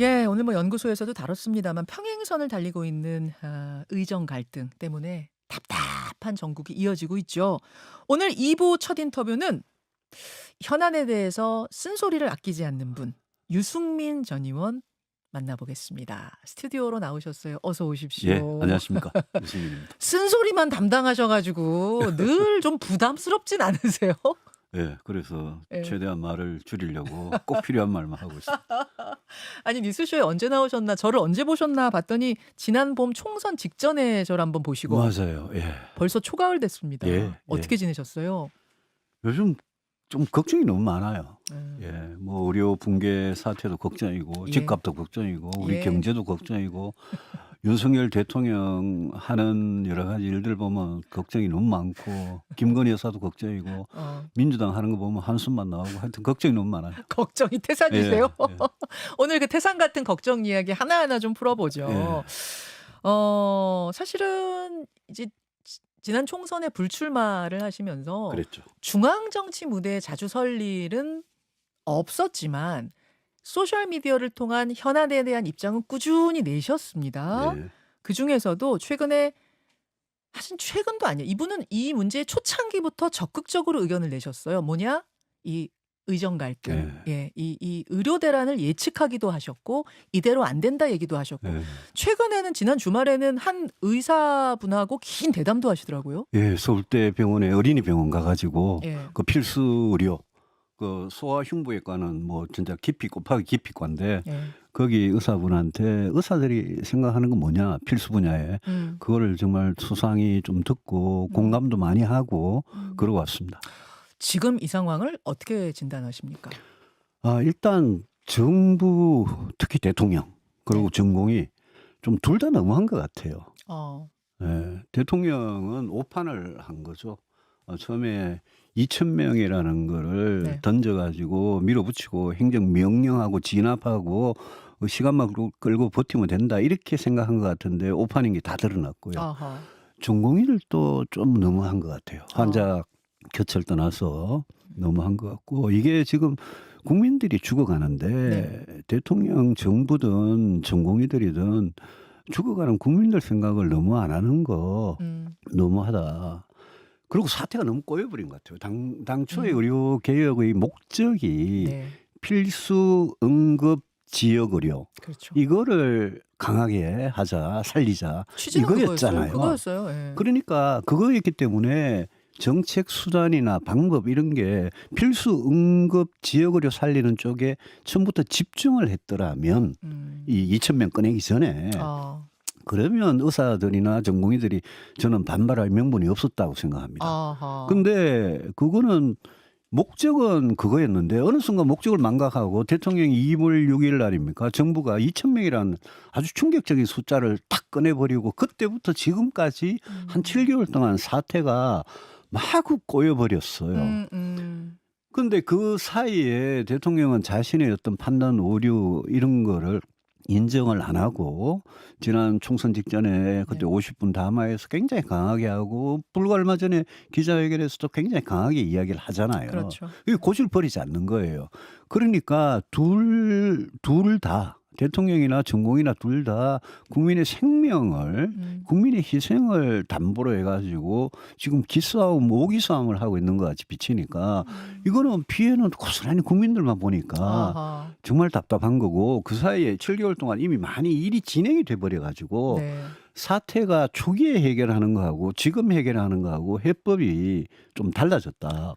예, 오늘 뭐 연구소에서도 다뤘습니다만 평행선을 달리고 있는 의정 갈등 때문에 답답한 전국이 이어지고 있죠. 오늘 2부 첫 인터뷰는 현안에 대해서 쓴소리를 아끼지 않는 분, 유승민 전 의원 만나보겠습니다. 스튜디오로 나오셨어요. 어서 예, 오십시오. 안녕하십니까. 유승민입니다. 쓴소리만 담당하셔가지고 늘 좀 부담스럽진 않으세요? 예, 그래서 예. 최대한 말을 줄이려고 꼭 필요한 말만 하고 있습니다. 아니 뉴스쇼에 언제 나오셨나 저를 언제 보셨나 봤더니 지난 봄 총선 직전에 저를 한번 보시고 맞아요. 예. 벌써 초가을 됐습니다. 예, 어떻게 예. 지내셨어요? 요즘 좀 걱정이 너무 많아요. 음. 예, 뭐 의료 붕괴 사태도 걱정이고 예. 집값도 걱정이고 우리 예. 경제도 걱정이고 윤석열 대통령 하는 여러 가지 일들 보면 걱정이 너무 많고 김건희 여사도 걱정이고 민주당 하는 거 보면 한숨만 나오고 하여튼 걱정이 너무 많아요. 걱정이 태산이세요? 예, 예. 오늘 그 태산 같은 걱정 이야기 하나하나 좀 풀어보죠. 예. 사실은 이제 지난 총선에 불출마를 하시면서 그랬죠. 중앙 정치 무대에 자주 설 일은 없었지만 소셜 미디어를 통한 현안에 대한 입장은 꾸준히 내셨습니다. 예. 그 중에서도 최근에 사실 최근도 아니에요. 이분은 이 문제의 초창기부터 적극적으로 의견을 내셨어요. 뭐냐? 이 의정 갈등. 예, 이 의료 대란을 예측하기도 하셨고 이대로 안 된다 얘기도 하셨고 예. 최근에는 지난 주말에는 한 의사분하고 긴 대담도 하시더라고요. 예, 서울대 병원에 어린이병원 가가지고 예. 그 필수 의료 그 소아흉부외과는 뭐 진짜 깊이 곱하기 깊이과인데 예. 거기 의사분한테 의사들이 생각하는 건 뭐냐 필수 분야에 그거를 정말 수상히 좀 듣고 공감도 많이 하고 그러고 왔습니다. 지금 이 상황을 어떻게 진단하십니까? 일단 정부 특히 대통령 그리고 네. 전공이 좀 둘 다 너무한 것 같아요. 예, 대통령은 오판을 한 거죠. 처음에 2,000명이라는 거를 네. 던져가지고 밀어붙이고 행정명령하고 진압하고 시간만 끌고 버티면 된다 이렇게 생각한 것 같은데 오판인 게 다 드러났고요. 아하. 전공의들도 좀 너무한 것 같아요. 환자 곁을 떠나서 너무한 것 같고 이게 지금 국민들이 죽어가는데 네. 대통령 정부든 전공의들이든 죽어가는 국민들 생각을 너무 안 하는 거 너무하다. 그리고 사태가 너무 꼬여버린 것 같아요. 당초의 의료 개혁의 목적이 네. 필수 응급 지역 의료 그렇죠. 이거를 강하게 하자 살리자 취지는 이거였잖아요. 그거였어요. 예. 그러니까 그거였기 때문에 정책 수단이나 방법 이런 게 필수 응급 지역 의료 살리는 쪽에 처음부터 집중을 했더라면 이 2,000명 꺼내기 전에 그러면 의사들이나 전공의들이 저는 반발할 명분이 없었다고 생각합니다. 아하. 근데 그거는 목적은 그거였는데 어느 순간 목적을 망각하고 대통령이 2월 6일 날입니까? 정부가 2,000명이라는 아주 충격적인 숫자를 딱 꺼내버리고 그때부터 지금까지 한 7개월 동안 사태가 마구 꼬여버렸어요. 근데 그 사이에 대통령은 자신의 어떤 판단 오류 이런 거를 인정을 안 하고 지난 총선 직전에 그때 50분 담화에서 굉장히 강하게 하고 불과 얼마 전에 기자회견에서도 굉장히 강하게 이야기를 하잖아요. 그렇죠. 이게 고질버리지 않는 거예요. 그러니까 둘 다 대통령이나 전공이나 둘 다 국민의 생명을 국민의 희생을 담보로 해가지고 지금 기싸움 모기싸움을 하고 있는 것 같이 비치니까 이거는 피해는 고스란히 국민들만 보니까 아하. 정말 답답한 거고 그 사이에 7개월 동안 이미 많이 일이 진행이 돼버려가지고 네. 사태가 초기에 해결하는 거하고 지금 해결하는 거하고 해법이 좀 달라졌다.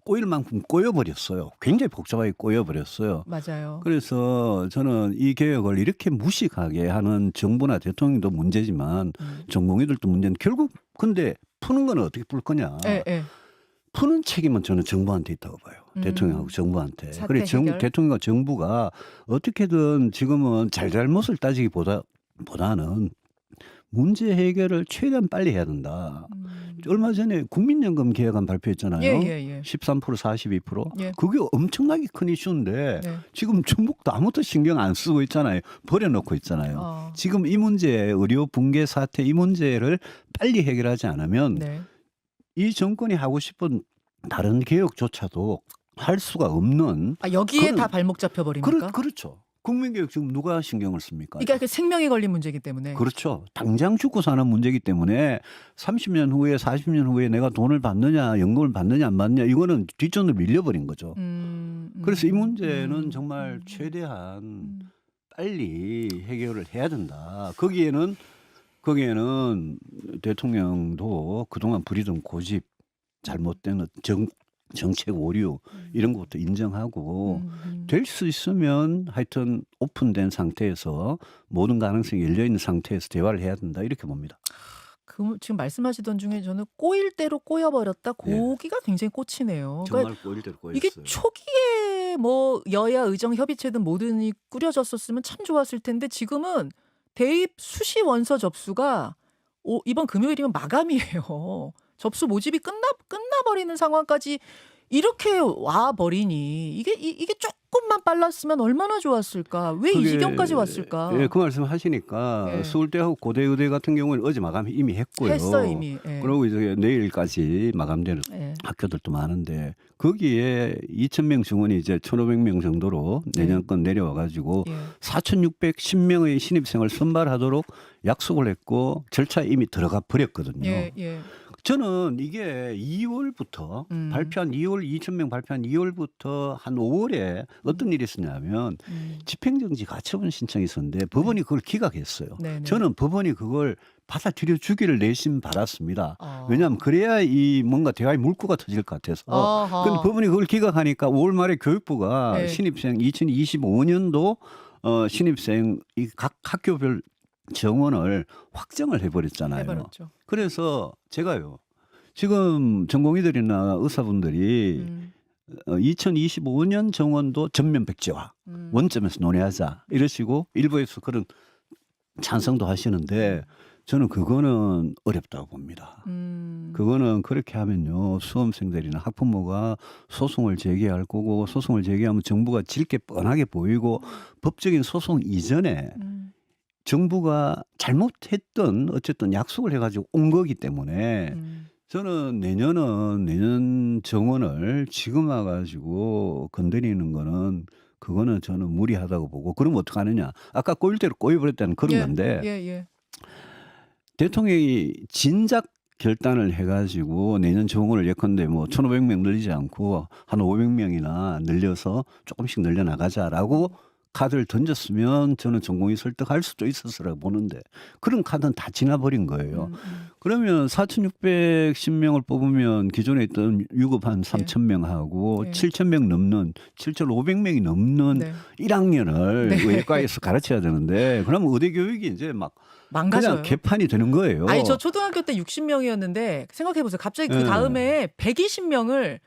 꼬일 만큼 꼬여버렸어요. 굉장히 복잡하게 꼬여버렸어요. 맞아요. 그래서 저는 이 개혁을 이렇게 무식하게 하는 정부나 대통령도 문제지만 전공의들도 문제는 결국 근데 푸는 건 어떻게 풀 거냐. 예, 예. 푸는 책임은 저는 정부한테 있다고 봐요. 대통령하고 정부한테. 사태 그래 해결? 대통령과 정부가 어떻게든 지금은 잘잘못을 따지기보다는 문제 해결을 최대한 빨리 해야 된다. 얼마 전에 국민연금 개혁안 발표했잖아요. 예. 13% 42%. 예. 그게 엄청나게 큰 이슈인데 네. 지금 정부도 아무것도 신경 안 쓰고 있잖아요. 버려놓고 있잖아요. 지금 이 문제 의료 붕괴 사태 이 문제를 빨리 해결하지 않으면 네. 이 정권이 하고 싶은 다른 개혁조차도 할 수가 없는 여기에 그런- 다 발목 잡혀 버립니까? 그렇죠. 국민교육 지금 누가 신경을 씁니까? 이게 생명에 걸린 문제이기 때문에. 그렇죠. 당장 죽고 사는 문제이기 때문에 30년 후에 40년 후에 내가 돈을 받느냐 연금을 받느냐 안 받느냐 이거는 뒷전으로 밀려버린 거죠. 그래서 이 문제는 정말 최대한 빨리 해결을 해야 된다. 거기에는 대통령도 그동안 부리던 고집, 잘못된 정책 오류 이런 것도 인정하고 될 수 있으면 하여튼 오픈된 상태에서 모든 가능성이 열려 있는 상태에서 대화를 해야 된다 이렇게 봅니다. 지금 말씀하시던 중에 저는 꼬일 대로 꼬여버렸다. 예. 고기가 굉장히 꽂히네요. 그러니까 정말 꼬일 대로 이게 꼬였어요. 초기에 뭐 여야 의정 협의체든 뭐든이 꾸려졌었으면 참 좋았을 텐데 지금은 대입 수시 원서 접수가 이번 금요일이면 마감이에요. 접수 모집이 끝나버리는 상황까지 이렇게 와 버리니 이게 조금만 빨랐으면 얼마나 좋았을까? 왜 이 그게 지경까지 왔을까? 예, 그 말씀 하시니까 예. 서울대하고 고대의대 같은 경우는 어제 마감 이미 했고요. 했어 이미. 예. 그리고 이제 내일까지 마감되는 예. 학교들도 많은데 거기에 2,000명 증원이 이제 1,500명 정도로 내년 건 내려와 가지고 예. 4,610명의 신입생을 선발하도록 약속을 했고 절차에 이미 들어가 버렸거든요. 예. 예. 저는 이게 2월부터 발표한 2월 2,000명 발표한 2월부터 한 5월에 어떤 일이 있었냐면 집행정지 가처분 신청이 있었는데 법원이 그걸 기각했어요. 네네. 저는 법원이 그걸 받아들여 주기를 내심 바랐습니다. 아. 왜냐하면 그래야 이 뭔가 대화의 물꼬가 터질 것 같아서. 아하. 근데 법원이 그걸 기각하니까 5월 말에 교육부가 네. 신입생 2025년도 신입생 이 각 학교별 정원을 확정을 해버렸잖아요. 해버렸죠. 그래서 제가요. 지금 전공의들이나 의사분들이 2025년 정원도 전면 백지화 원점에서 논의하자 이러시고 일부에서 그런 찬성도 하시는데 저는 그거는 어렵다고 봅니다. 그거는 그렇게 하면요. 수험생들이나 학부모가 소송을 제기할 거고 소송을 제기하면 정부가 질 게 뻔하게 보이고 법적인 소송 이전에 정부가 잘못했던 어쨌든 약속을 해가지고 온 거기 때문에 저는 내년 정원을 지금 와가지고 건드리는 거는 그거는 저는 무리하다고 보고 그러면 어떡하느냐. 아까 꼬일 대로 꼬여버렸다는 그런 건데 예. 대통령이 진작 결단을 해가지고 내년 정원을 예컨대 뭐 1,500명 늘리지 않고 한 500명이나 늘려서 조금씩 늘려나가자라고 카드를 던졌으면 저는 전공의 설득할 수도 있었으라고 보는데 그런 카드는 다 지나버린 거예요. 그러면 4,610명을 뽑으면 기존에 있던 유급 한 3,000명하고 네. 7,000명 넘는 7,500명이 넘는 네. 1학년을 네. 외과에서 가르쳐야 되는데 그러면 의대 교육이 이제 막 망가져요. 그냥 개판이 되는 거예요. 아니 저 초등학교 때 60명이었는데 생각해 보세요. 갑자기 그 네. 다음에 120명을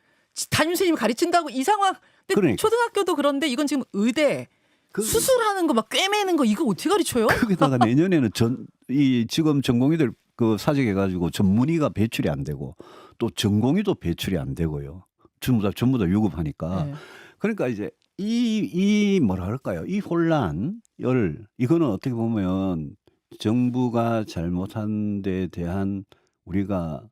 담임 선생님이 가르친다고 이 상황. 근데 그러니까. 초등학교도 그런데 이건 지금 의대 수술하는 거 막 꿰매는 거 이거 어떻게 가르쳐요? 거기다가 내년에는 지금 전공의들 그 사직해가지고 전문의가 배출이 안 되고 또 전공의도 배출이 안 되고요. 전부 다 유급하니까. 네. 그러니까 이제 이 뭐라 할까요? 이 혼란을 이거는 어떻게 보면 정부가 잘못한 데 대한 우리가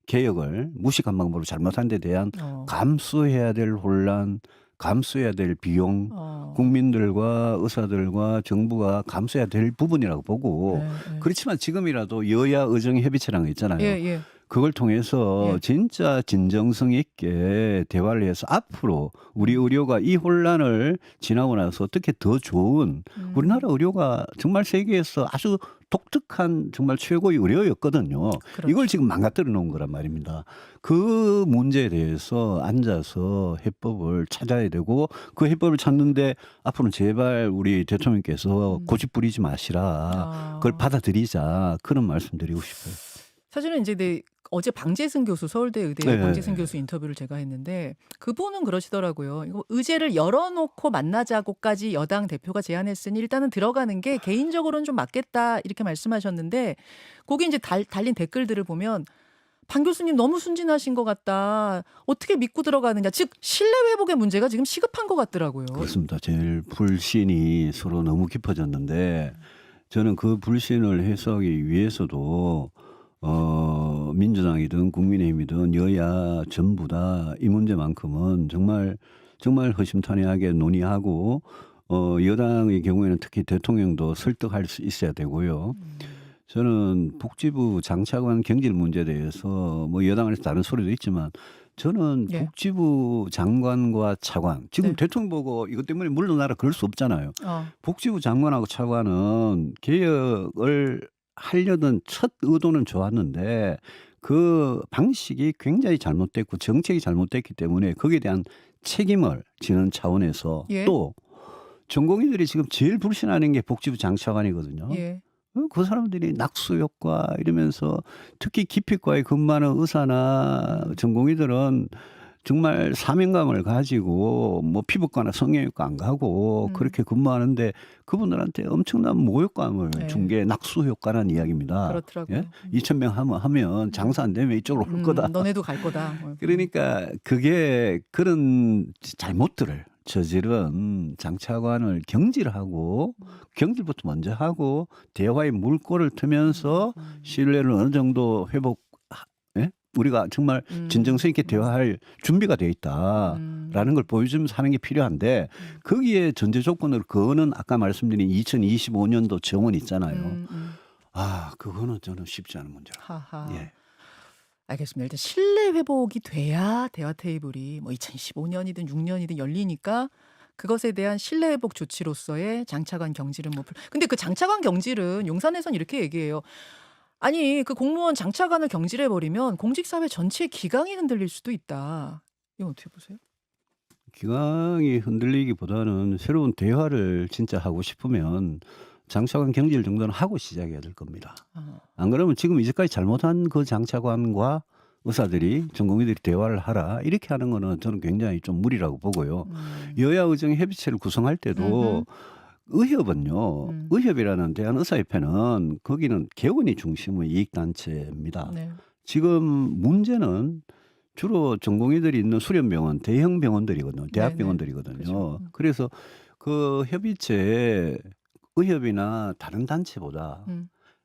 개혁을 무식한 방법으로 잘못한 데 대한 감수해야 될 혼란, 감수해야 될 비용, 국민들과 의사들과 정부가 감수해야 될 부분이라고 보고 그렇지만 지금이라도 여야 의정 협의체라는 거 있잖아요. 예. 그걸 통해서 진짜 진정성 있게 대화를 해서 앞으로 우리 의료가 이 혼란을 지나고 나서 어떻게 더 좋은 우리나라 의료가 정말 세계에서 아주 독특한 정말 최고의 의료였거든요. 그렇죠. 이걸 지금 망가뜨려 놓은 거란 말입니다. 그 문제에 대해서 앉아서 해법을 찾아야 되고 그 해법을 찾는데 앞으로는 제발 우리 대통령께서 고집 부리지 마시라. 그걸 받아들이자. 그런 말씀 드리고 싶어요. 사실은 이제 어제 방재승 교수 서울대 의대 네. 방재승 교수 인터뷰를 제가 했는데 그분은 그러시더라고요. 이거 의제를 열어놓고 만나자고까지 여당 대표가 제안했으니 일단은 들어가는 게 개인적으로는 좀 맞겠다 이렇게 말씀하셨는데 거기 이제 달린 댓글들을 보면 방 교수님 너무 순진하신 것 같다. 어떻게 믿고 들어가느냐. 즉 신뢰 회복의 문제가 지금 시급한 것 같더라고요. 그렇습니다. 제일 불신이 서로 너무 깊어졌는데 저는 그 불신을 해소하기 위해서도 민주당이든 국민의힘이든 여야 전부 다 이 문제만큼은 정말 허심탄회하게 논의하고 여당의 경우에는 특히 대통령도 설득할 수 있어야 되고요. 저는 복지부 장차관 경질 문제에 대해서 뭐 여당에서 다른 소리도 있지만 저는 예. 복지부 장관과 차관 지금 네. 대통령 보고 이것 때문에 물러나라 그럴 수 없잖아요. 어. 복지부 장관하고 차관은 개혁을 하려던 첫 의도는 좋았는데 그 방식이 굉장히 잘못됐고 정책이 잘못됐기 때문에 거기에 대한 책임을 지는 차원에서 예. 또 전공의들이 지금 제일 불신하는 게 복지부 장차관이거든요. 예. 그 사람들이 낙수 효과 이러면서 특히 기피과에 근무하는 의사나 전공의들은 정말 사명감을 가지고 뭐 피부과나 성형외과 안 가고 그렇게 근무하는데 그분들한테 엄청난 모욕감을 네. 준 게 낙수 효과라는 이야기입니다. 그렇더라고요. 예? 2,000명 하면 장사 안 되면 이쪽으로 올 거다. 너네도 갈 거다. 뭐. 그러니까 그게 그런 잘못들을 저지른 장차관을 경질하고 경질부터 먼저 하고 대화의 물꼬를 트면서 신뢰를 어느 정도 회복 예? 우리가 정말 진정성 있게 대화할 준비가 돼 있다라는 걸 보여주면서 하는 게 필요한데 거기에 전제 조건으로 그거는 아까 말씀드린 2025년도 정원 있잖아요. 그거는 저는 쉽지 않은 문제라. 하하. 예. 알겠습니다. 일단 신뢰 회복이 돼야 대화 테이블이 뭐 2025년이든 6년이든 열리니까 그것에 대한 신뢰 회복 조치로서의 장차관 경질은 뭐 근데 그 장차관 경질은 용산에선 이렇게 얘기해요. 아니 그 공무원 장차관을 경질해 버리면 공직사회 전체의 기강이 흔들릴 수도 있다. 이거 어떻게 보세요? 기강이 흔들리기보다는 새로운 대화를 진짜 하고 싶으면 장차관 경질 정도는 하고 시작해야 될 겁니다. 안 그러면 지금 이제까지 잘못한 그 장차관과 의사들이 전공의들이 대화를 하라 이렇게 하는 거는 저는 굉장히 좀 무리라고 보고요. 여야 의정 협의체를 구성할 때도 의협은요. 의협이라는 대한의사협회는 거기는 개원이 중심의 이익단체입니다. 네. 지금 문제는 주로 전공의들이 있는 수련병원 대형 병원들이거든요. 대학병원들이거든요. 그렇죠. 그래서 그 협의체에 의협이나 다른 단체보다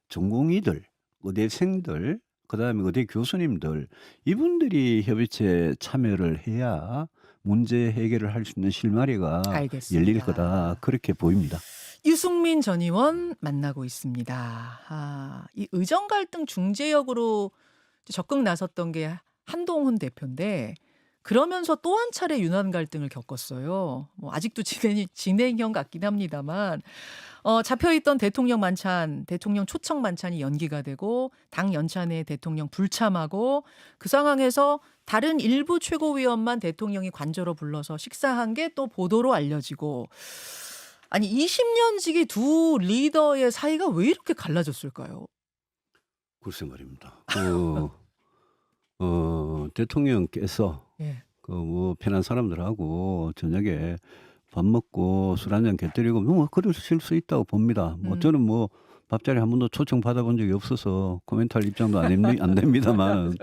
전공의들, 의대생들, 그다음에 의대 교수님들 이분들이 협의체에 참여를 해야 문제 해결을 할 수 있는 실마리가 알겠습니다. 열릴 거다 그렇게 보입니다. 유승민 전 의원 만나고 있습니다. 이 의정 갈등 중재역으로 적극 나섰던 게 한동훈 대표인데 그러면서 또 한 차례 윤환 갈등을 겪었어요. 뭐 아직도 진행형 같긴 합니다만 잡혀있던 대통령 만찬, 대통령 초청 만찬이 연기가 되고 당 연찬에 대통령 불참하고 그 상황에서 다른 일부 최고위원만 대통령이 관저로 불러서 식사한 게 또 보도로 알려지고 아니 20년 지기 두 리더의 사이가 왜 이렇게 갈라졌을까요? 글쎄 말입니다. 대통령께서 예. 그 뭐 편한 사람들하고 저녁에 밥 먹고 술 한잔 곁들이고 뭐 그러실 수 있다고 봅니다. 뭐 저는 뭐 밥자리 한 번도 초청 받아본 적이 없어서 코멘트할 입장도 안 됩니다만.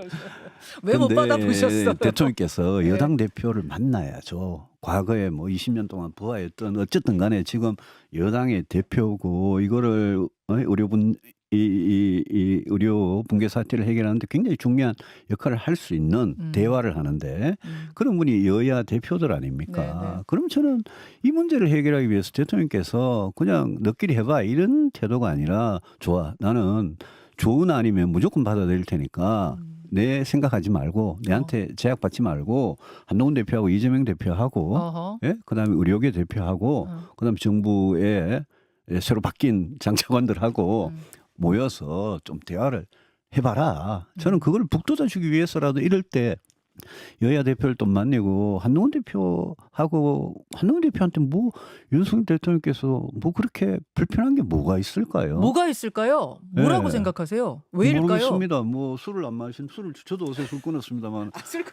왜 못 근데 받아보셨어요? 대통령께서 네. 여당 대표를 만나야죠. 과거에 뭐 20년 동안 부하였던 어쨌든 간에 지금 여당의 대표고 이거를 의료분 이 의료 붕괴 사태를 해결하는데 굉장히 중요한 역할을 할 수 있는 대화를 하는데 그런 분이 여야 대표들 아닙니까? 네네. 그럼 저는 이 문제를 해결하기 위해서 대통령께서 그냥 너끼리 해봐 이런 태도가 아니라 좋아 나는 좋은 아니면 무조건 받아들일 테니까 내 생각하지 말고 내한테 제약받지 말고 한동훈 대표하고 이재명 대표하고 어허. 예? 그다음에 의료계 대표하고 그다음에 정부에 새로 바뀐 장차관들하고 모여서 좀 대화를 해봐라. 저는 그걸 북돋아주기 위해서라도 이럴 때 여야 대표를 또 만나고 한동훈 대표한테 뭐 윤석열 대통령께서 뭐 그렇게 불편한 게 뭐가 있을까요? 뭐가 있을까요? 뭐라고 네. 생각하세요? 왜일까요? 모르겠습니다. 뭐 술을 안 마신 술을 저도 어제 술 끊었습니다만 술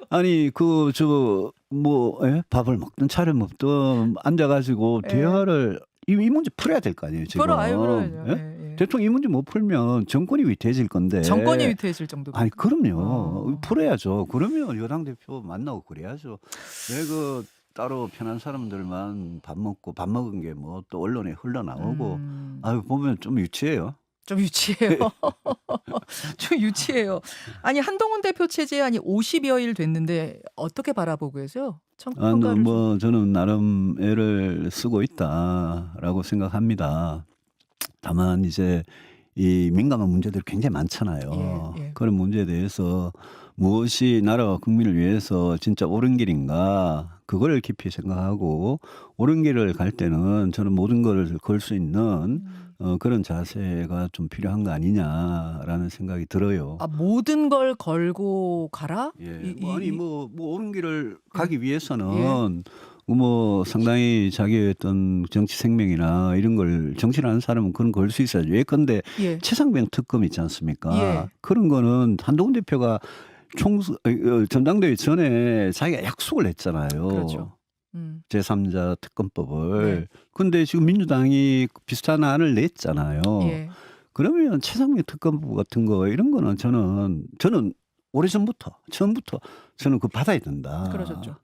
아니 그 저 뭐 밥을 먹든 차를 먹든 앉아가지고 예. 대화를 이 문제 풀어야 될 거 아니에요 지금. 풀어야죠. 예? 예, 예. 대통령 이 문제 못 풀면 정권이 위태해질 건데. 정권이 위태해질 정도로. 아니 그럼요. 풀어야죠. 그러면 여당 대표 만나고 그래야죠. 왜 그 따로 편한 사람들만 밥 먹은 게 뭐 또 언론에 흘러나오고 아유 보면 좀 유치해요. 좀 유치해요. 좀 유치해요. 아니 한동훈 대표 체제안이 50여일 됐는데 어떻게 바라보고 계세요? 평가를 좀. 뭐 저는 나름 애를 쓰고 있다라고 생각합니다. 다만 이제 이 민감한 문제들이 굉장히 예, 많잖아요. 예. 그런 문제에 대해서 무엇이 나라와 국민을 위해서 진짜 옳은 길인가 그걸 깊이 생각하고 옳은 길을 갈 때는 저는 모든 걸 걸 수 있는 그런 자세가 좀 필요한 거 아니냐라는 생각이 들어요. 아, 모든 걸 걸고 가라? 예. 뭐 옳은 길을 예. 가기 예. 위해서는 뭐 상당히 자기의 어떤 정치 생명이나 이런 걸 정치를 하는 사람은 그런 걸 걸 수 있어야죠. 예컨대 예. 최상병 특검 있지 않습니까? 예. 그런 거는 한동훈 대표가 전당대회 전에 자기가 약속을 했잖아요. 그렇죠. 제3자 네. 특검법을. 근데 지금 민주당이 비슷한 안을 냈잖아요. 예. 그러면 최상병 특검법 같은 거 이런 거는 저는 오래전부터 처음부터 저는 그거 받아야 된다. 그러셨죠.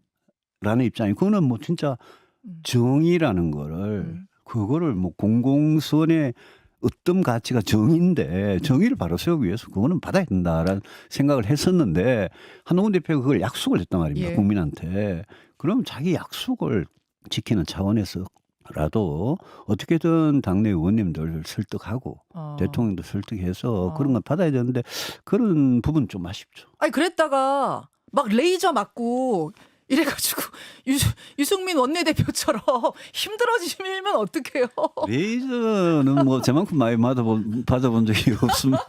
라는 입장이 그거는 뭐 진짜 음. 정의라는 거를 그거를 뭐 공공선의 어떤 가치가 정의인데 정의를 바로 세우기 위해서 그거는 받아야 된다라는 생각을 했었는데 한동훈 대표가 그걸 약속을 했단 말입니다. 예. 국민한테. 그럼 자기 약속을 지키는 차원에서라도 어떻게든 당내 의원님들 설득하고 대통령도 설득해서 그런 걸 받아야 되는데 그런 부분 좀 아쉽죠. 아니, 그랬다가 막 레이저 맞고 이래가지고 유승민 원내대표처럼 힘들어지면 어떡해요? 레이저는 뭐 저만큼 많이 맞아본 적이 없으면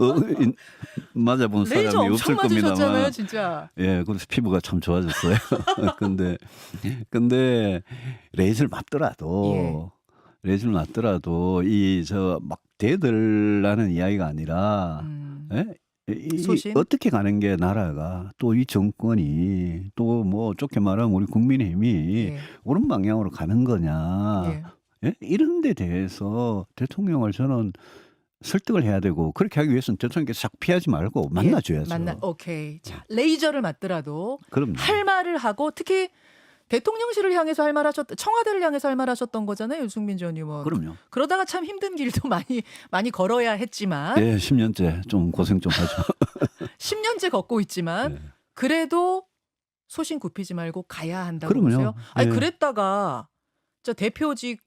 맞아본 레이저 사람이 엄청 없을 맞으셨잖아요, 겁니다만. 진짜. 예, 그래서 피부가 참 좋아졌어요. 근데 레이저를 맞더라도 이 저 막 대들라는 이야기가 아니라 예? 소신? 어떻게 가는 게 나라가 또 이 정권이 또 뭐 좋게 말하면 우리 국민의힘이 예. 옳은 방향으로 가는 거냐. 예. 예? 이런 데 대해서 대통령을 저는 설득을 해야 되고 그렇게 하기 위해서는 대통령께서 자꾸 피하지 말고 만나줘야죠. 오케이. 자, 레이저를 맞더라도 그럼요. 할 말을 하고 특히 대통령실을 향해서 할 말 하셨, 청와대를 향해서 할 말 하셨던 거잖아요, 유승민 전 의원. 그럼요. 그러다가 참 힘든 길도 많이 걸어야 했지만 예, 10년째 좀 고생 좀 하죠. 10년째 걷고 있지만 예. 그래도 소신 굽히지 말고 가야 한다고 그럼요. 보세요. 아니, 예. 그랬다가 저 대표직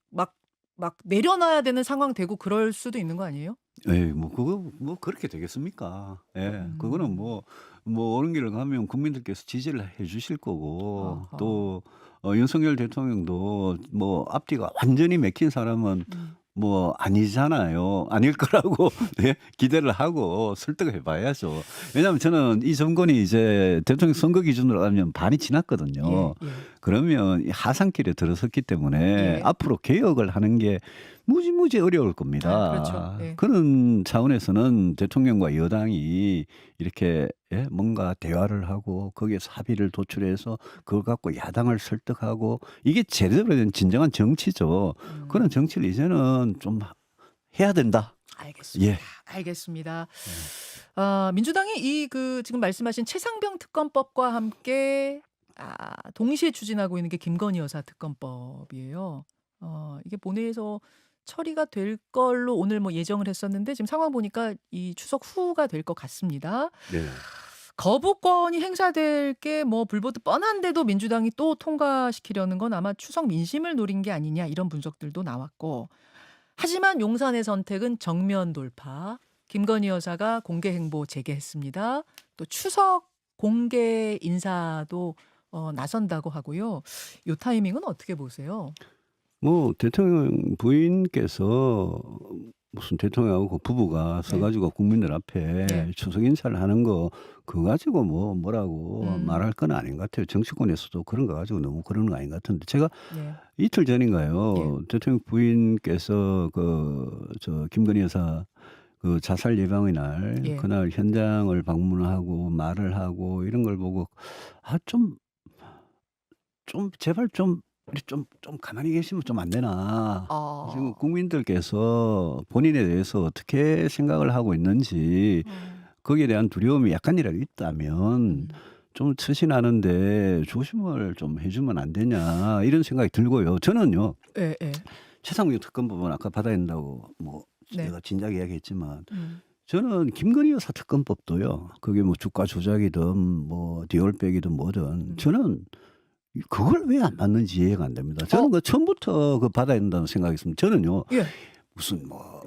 막 내려놔야 되는 상황 되고 그럴 수도 있는 거 아니에요? 예, 뭐 그거 뭐 그렇게 되겠습니까? 예, 그거는 뭐 옳은 길을 가면 국민들께서 지지를 해주실 거고 어허. 또 윤석열 대통령도 뭐 앞뒤가 완전히 맥힌 사람은 뭐 아니잖아요. 아닐 거라고 예, 기대를 하고 설득을 해봐야죠. 왜냐하면 저는 이 정권이 이제 대통령 선거 기준으로 하면 반이 지났거든요. 예. 그러면 이 하산길에 들어섰기 때문에 예. 앞으로 개혁을 하는 게 무지무지 어려울 겁니다. 아, 그렇죠. 예. 그런 차원에서는 대통령과 여당이 이렇게 예? 뭔가 대화를 하고 거기에서 합의를 도출해서 그걸 갖고 야당을 설득하고 이게 제대로 된 진정한 정치죠. 그런 정치를 이제는 좀 해야 된다. 알겠습니다. 예. 알겠습니다. 민주당이 이 지금 말씀하신 최상병 특검법과 함께 동시에 추진하고 있는 게 김건희 여사 특검법이에요. 이게 본회의에서 처리가 될 걸로 오늘 뭐 예정을 했었는데 지금 상황 보니까 이 추석 후가 될 것 같습니다. 네. 거부권이 행사될 게 뭐 불보듯 뻔한데도 민주당이 또 통과시키려는 건 아마 추석 민심을 노린 게 아니냐 이런 분석들도 나왔고, 하지만 용산의 선택은 정면 돌파. 김건희 여사가 공개 행보 재개했습니다. 또 추석 공개 인사도 나선다고 하고요. 이 타이밍은 어떻게 보세요? 뭐 대통령 부인께서 무슨 대통령하고 부부가 서가지고 국민들 앞에 네. 추석 인사를 하는 거 그거 가지고 뭐라고 말할 건 아닌 것 같아요. 정치권에서도 그런 거 가지고 너무 그러는 거 아닌 것 같은데 제가 네. 이틀 전인가요? 대통령 부인께서 저 김건희 여사 그 자살 예방의 날 예. 그날 현장을 방문하고 말을 하고 이런 걸 보고 좀 제발 좀 가만히 계시면 좀 안 되나. 지금 국민들께서 본인에 대해서 어떻게 생각을 하고 있는지 거기에 대한 두려움이 약간이라도 있다면 좀 처신하는데 조심을 좀 해주면 안 되냐 이런 생각이 들고요. 저는요. 예. 최상병 특검법은 아까 받아야 된다고 뭐 네. 제가 진작 이야기했지만 저는 김건희 여사 특검법도요. 그게 뭐 주가 조작이든 뭐 디올백이든 뭐든 저는 그걸 왜 안 받는지 이해가 안 됩니다. 저는 그 처음부터 그 받아야 된다는 생각했습니다. 저는요. 예. 무슨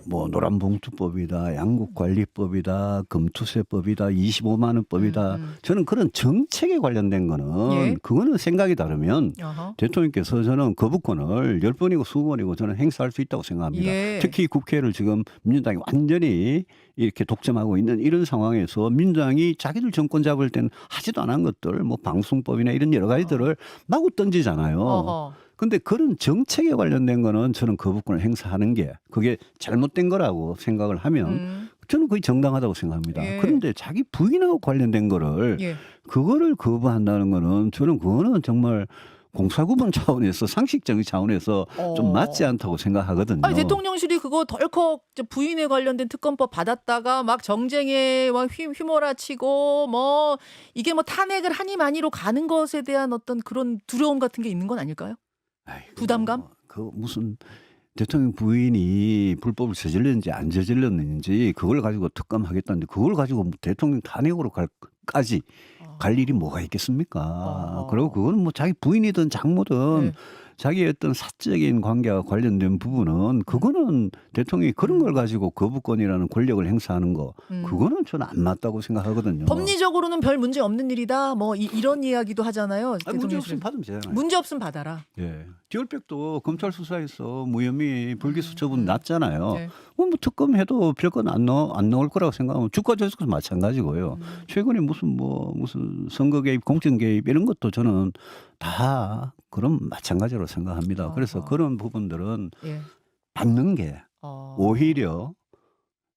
뭐 노란봉투법이다, 양국관리법이다, 금투세법이다, 25만 원법이다. 저는 그런 정책에 관련된 거는 예. 그거는 생각이 다르면 어허. 대통령께서 저는 거부권을 10번이고 20번이고 저는 행사할 수 있다고 생각합니다. 예. 특히 국회를 지금 민주당이 완전히 이렇게 독점하고 있는 이런 상황에서 민주당이 자기들 정권 잡을 때는 하지도 않은 것들 뭐 방송법이나 이런 여러 가지들을 마구 던지잖아요. 어허. 근데 그런 정책에 관련된 거는 저는 거부권을 행사하는 게 그게 잘못된 거라고 생각을 하면 저는 거의 정당하다고 생각합니다. 예. 그런데 자기 부인하고 관련된 거를 예. 그거를 거부한다는 거는 저는 그거는 정말 공사구분 차원에서 상식적인 차원에서 좀 맞지 않다고 생각하거든요. 아니 대통령실이 그거 덜컥 부인에 관련된 특검법 받았다가 막 정쟁에 막 휘몰아치고 뭐 이게 뭐 탄핵을 하니 마니로 가는 것에 대한 어떤 그런 두려움 같은 게 있는 건 아닐까요? 아이고, 부담감? 그 무슨 대통령 부인이 불법을 저질렀는지 안 저질렀는지 그걸 가지고 특검하겠다는데 그걸 가지고 대통령 탄핵으로 까지 갈 일이 뭐가 있겠습니까? 그리고 그거는 뭐 자기 부인이든 장모든 네. 자기의 어떤 사적인 관계와 관련된 부분은 그거는 대통령이 그런 걸 가지고 거부권이라는 권력을 행사하는 거 그거는 저는 안 맞다고 생각하거든요. 법리적으로는 별 문제 없는 일이다. 뭐 이런 이야기도 하잖아요. 아니, 문제 대통령실은. 없으면 받으면 되잖아요. 문제 없으면 받아라. 예. 디올백도 검찰 수사에서 무혐의 불기소 처분 났잖아요. 네. 뭐 특검해도 별건 안 나올 거라고 생각하면 주가 조작도 마찬가지고요. 최근에 무슨 선거 개입, 공천 개입 이런 것도 저는 다 그런 마찬가지로 생각합니다. 그래서 그런 부분들은 예. 받는 게 오히려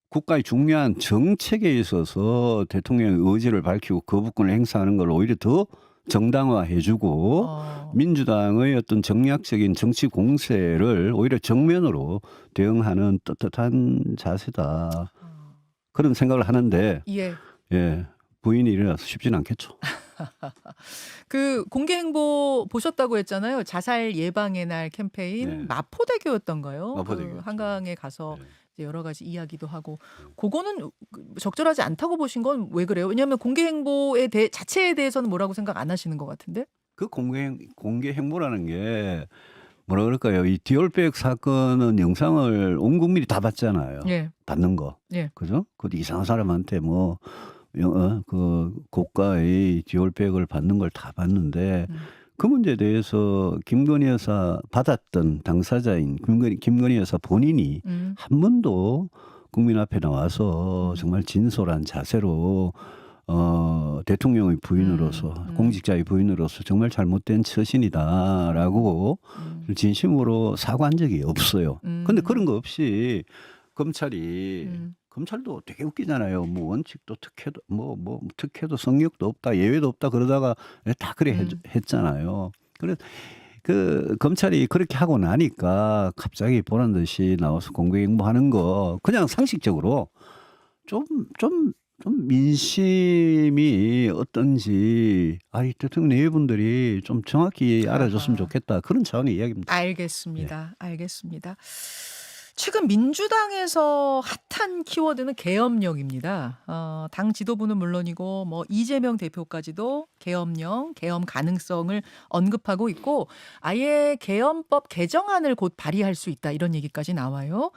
국가의 중요한 정책에 있어서 대통령의 의지를 밝히고 거부권을 행사하는 걸 오히려 더 정당화해주고 민주당의 어떤 정략적인 정치 공세를 오히려 정면으로 대응하는 떳떳한 자세다. 그런 생각을 하는데 예. 예, 부인이 일어나서 쉽진 않겠죠. 그 공개 행보 보셨다고 했잖아요. 자살 예방의 날 캠페인 네. 마포대교였던가요? 마포대교였죠. 그 한강에 가서 네. 이제 여러 가지 이야기도 하고 그거는 적절하지 않다고 보신 건 왜 그래요? 왜냐하면 공개 행보에 자체에 대해서는 뭐라고 생각 안 하시는 것 같은데? 그 공개 행보라는 게 뭐라 그럴까요? 이 디올백 사건은 영상을 온 국민이 다 봤잖아요. 예. 받는 거. 예. 그죠? 그 이상한 사람한테 그 고가의 디올백을 받는 걸 다 봤는데 그 문제에 대해서 김건희 여사 받았던 당사자인 김건희 여사 본인이 한 번도 국민 앞에 나와서 정말 진솔한 자세로 대통령의 부인으로서 공직자의 부인으로서 정말 잘못된 처신이다라고 진심으로 사과한 적이 없어요. 근데 그런 거 없이 검찰도 되게 웃기잖아요. 뭐 원칙도 특혜도 뭐 특혜도 성역도 없다, 예외도 없다 그러다가 다 그래 했잖아요. 그래 그 검찰이 그렇게 하고 나니까 갑자기 보란 듯이 나와서 공개 행보하는 거 그냥 상식적으로 좀 민심이 어떤지 이 대통령 내외분들이 좀 정확히 알아줬으면 좋겠다. 그런 차원의 이야기입니다. 알겠습니다. 알겠습니다. 최근 민주당에서 핫한 키워드는 계엄령입니다. 당 지도부는 물론이고 뭐 이재명 대표까지도 계엄령, 계엄 가능성을 언급하고 있고 아예 계엄법 개정안을 곧 발의할 수 있다 이런 얘기까지 나와요.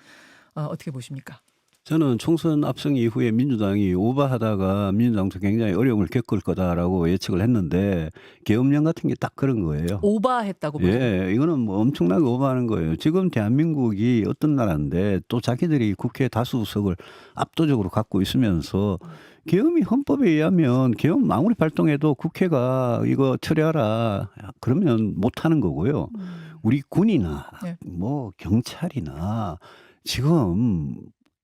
어떻게 보십니까? 저는 총선 압승 이후에 민주당이 오버하다가 민주당도 굉장히 어려움을 겪을 거다라고 예측을 했는데 계엄령 같은 게 딱 그런 거예요. 오버했다고 보세요. 예, 이거는 뭐 엄청나게 오버하는 거예요. 지금 대한민국이 어떤 나라인데 또 자기들이 국회 다수석을 압도적으로 갖고 있으면서 계엄이 헌법에 의하면 계엄 아무리 발동해도 국회가 이거 처리하라 그러면 못 하는 거고요. 우리 군이나 네. 뭐 경찰이나 지금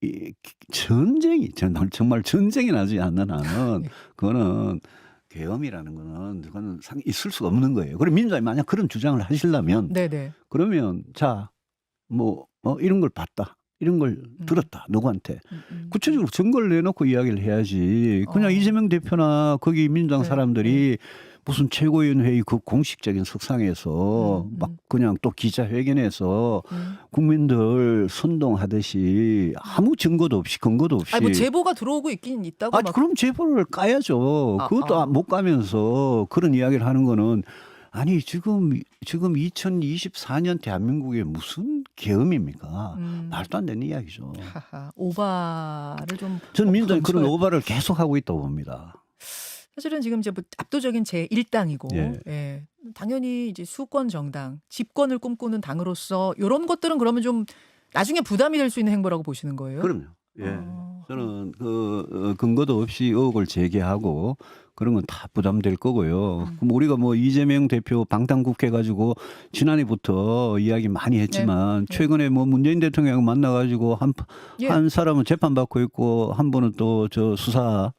이 전쟁이 정말 전쟁이 나지 않는 한은 그거는 계엄이라는 거는 그거는 있을 수가 없는 거예요. 그리고 민주당이 만약 그런 주장을 하시려면 네네. 그러면 이런 걸 봤다. 이런 걸 들었다. 누구한테. 구체적으로 증거를 내놓고 이야기를 해야지. 그냥 이재명 대표나 거기 민주당 사람들이 무슨 최고위원회의 그 공식적인 석상에서 막 그냥 또 기자회견에서 국민들 선동하듯이 아무 증거도 없이 근거도 없이. 뭐 제보가 들어오고 있긴 있다고. 그럼 제보를 까야죠. 그것도 못 까면서 그런 이야기를 하는 거는 아니 지금 2024년 대한민국에 무슨 계엄입니까? 말도 안 되는 이야기죠. 하하, 오바를 좀 저는 민주당이 그런 검토해- 오바를 계속하고 있다고 봅니다. 사실은 지금 이제 뭐 압도적인 제1당이고 예. 예. 당연히 이제 수권 정당, 집권을 꿈꾸는 당으로서 이런 것들은 그러면 좀 나중에 부담이 될 수 있는 행보라고 보시는 거예요? 그럼요. 예. 어. 저는 근거도 없이 의혹을 제기하고 그런 건 다 부담될 거고요. 그럼 우리가 뭐 이재명 대표 방탄국회 가지고 지난해부터 이야기 많이 했지만 네. 최근에 뭐 문재인 대통령 만나가지고 예. 한 사람은 재판 받고 있고 한 분은 또 저 수사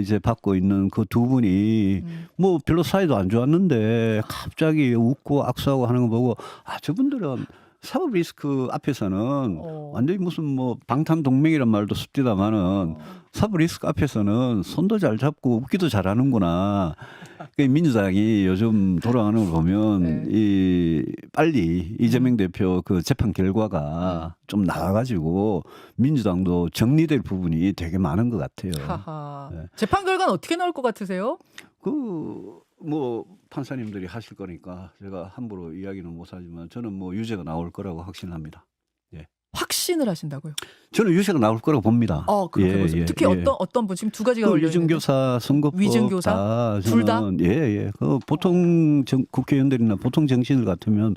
이제 받고 있는 그 두 분이 뭐 별로 사이도 안 좋았는데 갑자기 웃고 악수하고 하는 거 보고 저분들은 사법 리스크 앞에서는 완전히 무슨 뭐 방탄 동맹이란 말도 씁디다마는 사법 리스크 앞에서는 손도 잘 잡고 웃기도 잘하는구나. 그 민주당이 요즘 돌아가는 걸 보면 이 빨리 이재명 대표 그 재판 결과가 좀 나와가지고 민주당도 정리될 부분이 되게 많은 것 같아요. 하하. 네. 재판 결과는 어떻게 나올 것 같으세요? 뭐 판사님들이 하실 거니까 제가 함부로 이야기는 못하지만 저는 뭐 유죄가 나올 거라고 확신합니다. 확신을 하신다고요? 저는 유죄가 나올 거라고 봅니다. 그렇게 보세요. 특히 어떤 분 지금 두 가지가 그 걸려 있는데. 위증교사 선거법 위증교사? 다 둘 다? 저는 예. 그 보통 국회의원들이나 보통 정치인들 같으면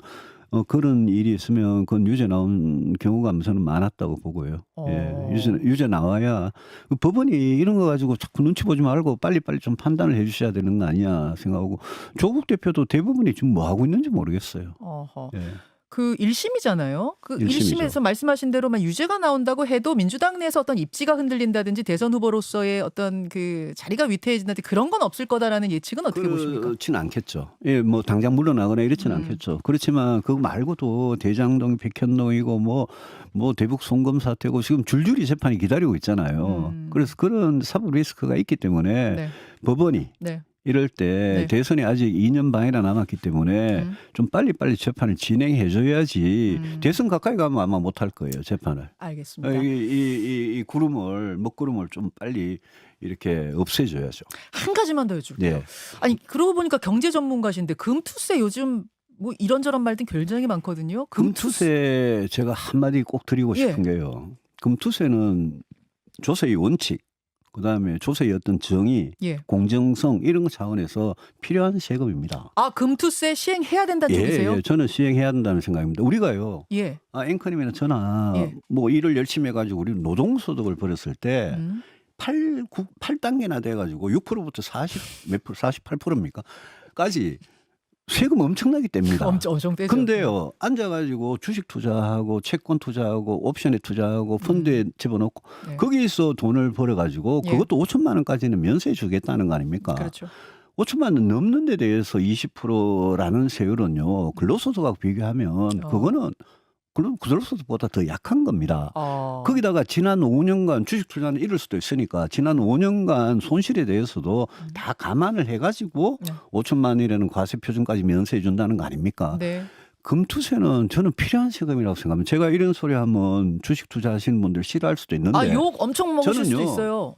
그런 일이 있으면 그건 유죄 나온 경우가 저는 많았다고 보고요. 예, 유죄 나와야 그 법원이 이런 거 가지고 자꾸 눈치 보지 말고 빨리빨리 좀 판단을 해주셔야 되는 거 아니야 생각하고 조국 대표도 대부분이 지금 뭐 하고 있는지 모르겠어요. 어허. 예. 그 1심이잖아요. 그 1심이죠. 1심에서 말씀하신 대로만 유죄가 나온다고 해도 민주당 내에서 어떤 입지가 흔들린다든지 대선 후보로서의 어떤 그 자리가 위태해진다든지 그런 건 없을 거다라는 예측은 어떻게 보십니까? 그렇진 않겠죠. 예, 뭐 당장 물러나거나 이렇지는 않겠죠. 그렇지만 그거 말고도 대장동, 백현동이고 뭐 대북 송금 사태고 지금 줄줄이 재판이 기다리고 있잖아요. 그래서 그런 사법 리스크가 있기 때문에 네. 법원이 네. 이럴 때 네. 대선이 아직 2년 반이나 남았기 때문에 좀 빨리빨리 재판을 진행해 줘야지 대선 가까이 가면 아마 못할 거예요, 재판을. 알겠습니다. 이 구름을 먹구름을 좀 빨리 이렇게 없애줘야죠. 한 가지만 더 여쭐게요. 네. 아니 그러고 보니까 경제 전문가신데 금투세 요즘 뭐 이런저런 말들 굉장히 많거든요. 금투세 제가 한마디 꼭 드리고 싶은 게요. 금투세는 조세의 원칙, 그다음에 조세의 어떤 정의, 공정성 이런 거 차원에서 필요한 세금입니다. 금투세 시행해야 된다는 얘기세요? 예, 저는 시행해야 된다는 생각입니다. 우리가요. 앵커님이나 저나 뭐 일을 열심히 해가지고 우리 노동소득을 벌였을 때 8단계나 돼가지고 6%부터 48%입니까? 까지 세금 엄청나게 뗍니다. 엄청 떼죠. 근데요, 앉아가지고 주식 투자하고 채권 투자하고 옵션에 투자하고 펀드에 집어넣고 거기서 돈을 벌어가지고 그것도 5천만 원까지는 면세해 주겠다는 거 아닙니까? 그렇죠. 5천만 원 넘는 데 대해서 20%라는 세율은요, 근로소득하고 비교하면 그거는 근로소득보다 더 약한 겁니다. 거기다가 지난 5년간 주식 투자는 이럴 수도 있으니까 지난 5년간 손실에 대해서도 다 감안을 해가지고 5천만 원이라는 과세 표준까지 면세해 준다는 거 아닙니까? 네. 금투세는 저는 필요한 세금이라고 생각합니다. 제가 이런 소리 하면 주식 투자하시는 분들 싫어할 수도 있는데 욕 엄청 먹으실 수도 저는요, 있어요.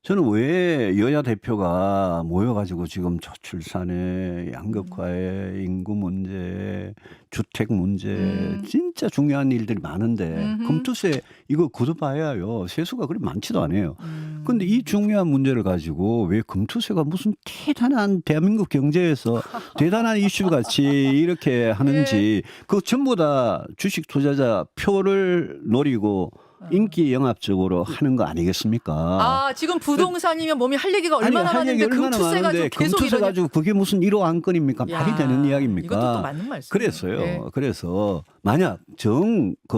저는 왜 여야 대표가 모여가지고 지금 저출산에 양극화에 인구 문제, 주택 문제 진짜 중요한 일들이 많은데 금투세 이거 거둬봐야요. 세수가 그리 많지도 않아요. 근데 이 중요한 문제를 가지고 왜 금투세가 무슨 대단한 대한민국 경제에서 대단한 이슈 같이 이렇게 하는지 그 전부 다 주식 투자자 표를 노리고 인기 영합적으로 하는 거 아니겠습니까? 지금 부동산이면 몸이 할 얘기가 얼마나 많은데 금투세 가지고 계속 금투세 가지고 그게 무슨 1호 안건입니까? 말이 되는 이야기입니까? 이것도 또 맞는 말씀. 그래서요. 그래서 만약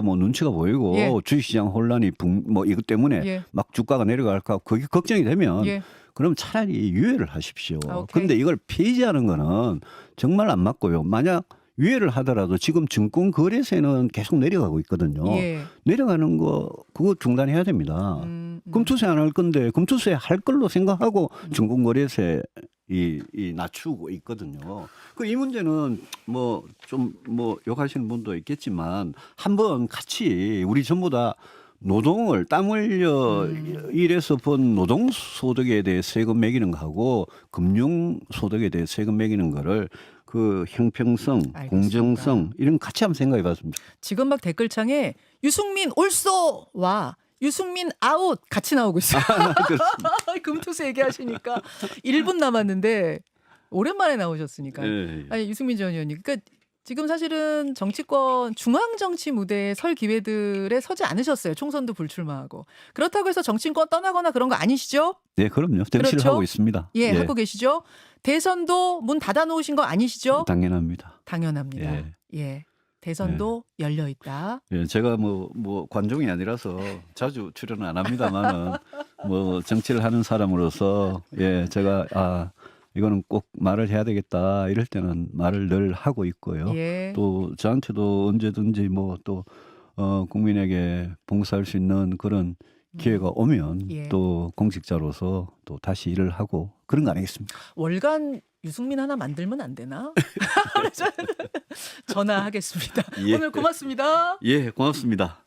뭐 눈치가 보이고 주식시장 혼란이 뭐 이것 때문에 막 주가가 내려갈까 그게 걱정이 되면 그럼 차라리 유예를 하십시오. 그런데 이걸 폐지하는 거는 정말 안 맞고요. 만약 유예를 하더라도 지금 증권 거래세는 계속 내려가고 있거든요. 내려가는 거 그거 중단해야 됩니다. 금투세 안 할 건데 금투세 할 걸로 생각하고 증권 거래세 이 낮추고 있거든요. 이 문제는 뭐 좀 욕하시는 분도 있겠지만 한번 같이 우리 전부 다 노동을 땀 흘려 일해서 번 노동 소득에 대해 세금 매기는 거하고 금융 소득에 대해 세금 매기는 거를 그 형평성, 알겠습니다. 공정성 이런 거 같이 한번 생각해 봤습니다. 지금 막 댓글창에 유승민 올쏘와 유승민 아웃 같이 나오고 있어요. 금투수 얘기하시니까 1분 남았는데 오랜만에 나오셨으니까. 예, 예. 아니 유승민 전 의원님. 그러니까 지금 사실은 정치권 중앙 정치 무대에 설 기회들에 서지 않으셨어요. 총선도 불출마하고. 그렇다고 해서 정치권 떠나거나 그런 거 아니시죠? 네, 그럼요. 정치를 그렇죠? 하고 있습니다. 예, 하고 계시죠? 대선도 문 닫아 놓으신 거 아니시죠? 당연합니다. 당연합니다. 예. 예. 대선도 열려 있다. 예, 제가 뭐 관종이 아니라서 자주 출연은 안 합니다만은 뭐 정치를 하는 사람으로서 예, 제가 이거는 꼭 말을 해야 되겠다 이럴 때는 말을 늘 하고 있고요. 예. 또 저한테도 언제든지 뭐 또 국민에게 봉사할 수 있는 그런 기회가 오면 예. 또 공직자로서 또 다시 일을 하고 그런 거 아니겠습니까? 월간 유승민 하나 만들면 안 되나? 전화하겠습니다. 예. 오늘 고맙습니다. 예, 고맙습니다.